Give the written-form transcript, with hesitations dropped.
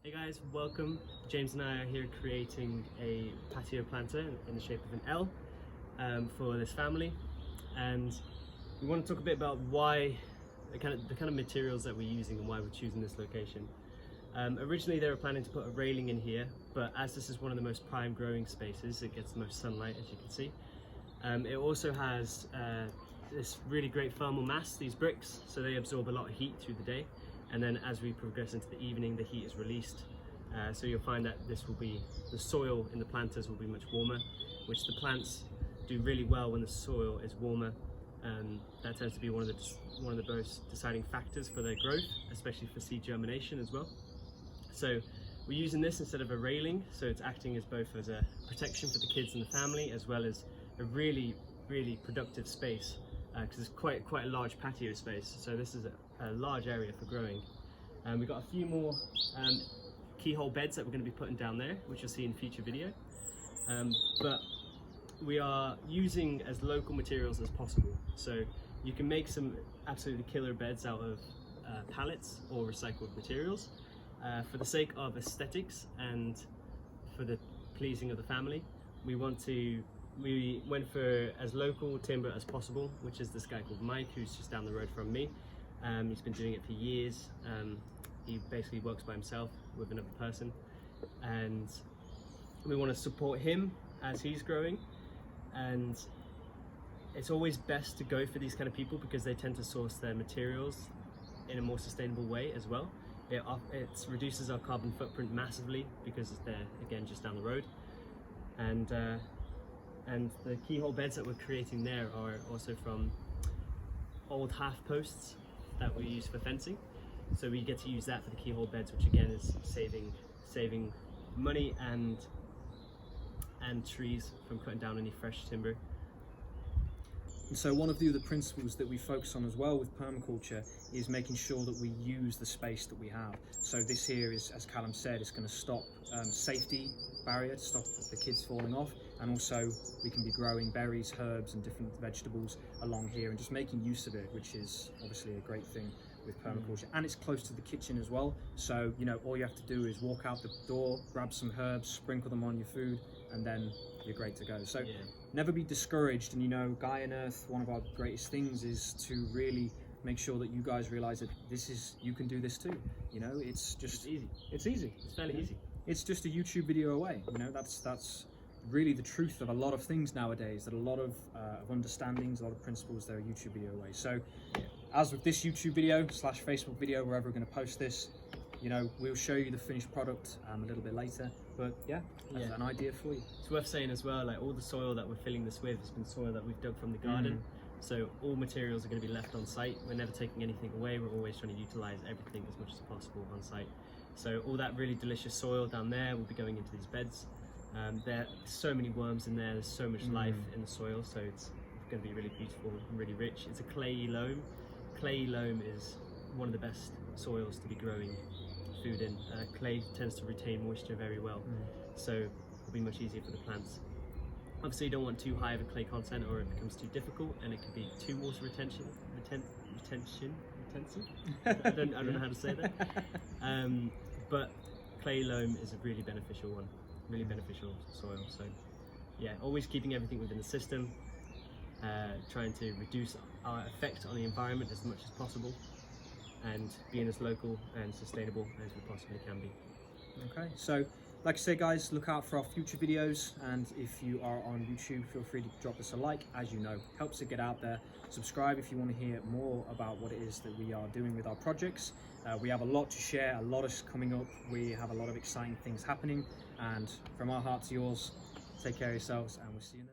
Hey guys, welcome. James and I are here creating a patio planter in the shape of an L for this family, and we want to talk a bit about why the kind of materials that we're using and why we're choosing this location. Originally they were planning to put a railing in here, but as this is one of the most prime growing spaces, it gets the most sunlight, as you can see. It also has this really great thermal mass, these bricks, so they absorb a lot of heat through the day, and then as we progress into the evening the heat is released. So you'll find that the soil in the planters will be much warmer, which the plants do really well when the soil is warmer. That tends to be one of the most deciding factors for their growth, especially for seed germination as well. So we're using this instead of a railing, so it's acting as both as a protection for the kids and the family, as well as a really productive space, because it's quite a large patio space. So this is a large area for growing. We've got a few more keyhole beds that we're going to be putting down there, which you'll see in future video. But we are using as local materials as possible. So you can make some absolutely killer beds out of pallets or recycled materials. For the sake of aesthetics and for the pleasing of the family, we went for as local timber as possible, which is this guy called Mike, who's just down the road from me. He's been doing it for years. He basically works by himself with another person, and we want to support him as he's growing. And it's always best to go for these kind of people because they tend to source their materials in a more sustainable way as well. It reduces our carbon footprint massively because they're, again, just down the road. And the keyhole beds that we're creating there are also from old half posts that we use for fencing. So we get to use that for the keyhole beds, which again is saving money and trees from cutting down any fresh timber. And so one of the other principles that we focus on as well with permaculture is making sure that we use the space that we have. So this here is, as Callum said, it's going to stop safety barrier to stop the kids falling off, and also we can be growing berries, herbs and different vegetables along here and just making use of it, which is obviously a great thing with permaculture. And it's close to the kitchen as well, so you know, all you have to do is walk out the door, grab some herbs, sprinkle them on your food, and then you're great to go. So never be discouraged. And you know, Gaian Earth, one of our greatest things is to really make sure that you guys realize that you can do this too. You know, it's easy. It's fairly easy. It's just a YouTube video away. You know, that's really the truth of a lot of things nowadays, that a lot of understandings, a lot of principles, they're a YouTube video away. So as with this YouTube video / Facebook video, wherever we're going to post this, you know, we'll show you the finished product a little bit later. But that's an idea for you. It's worth saying as well, like all the soil that we're filling this with has been soil that we've dug from the garden. So all materials are going to be left on site. We're never taking anything away. We're always trying to utilize everything as much as possible on site. So all that really delicious soil down there will be going into these beds. There are so many worms in there. There's so much life in the soil. So it's going to be really beautiful and really rich. It's a clayey loam. Clayey loam is one of the best soils to be growing food in. Clay tends to retain moisture very well, so it'll be much easier for the plants. Obviously you don't want too high of a clay content or it becomes too difficult, and it could be too water retention. I don't know how to say that. But clay loam is a really beneficial one, really beneficial soil. So yeah, always keeping everything within the system, trying to reduce our effect on the environment as much as possible, and being as local and sustainable as we possibly can be. Okay, so like I say guys, look out for our future videos, and if you are on YouTube, feel free to drop us a like. As you know, helps it get out there. Subscribe if you want to hear more about what it is that we are doing with our projects. We have a lot to share, a lot is coming up. We have a lot of exciting things happening, and from our heart to yours, take care of yourselves, and we'll see you next.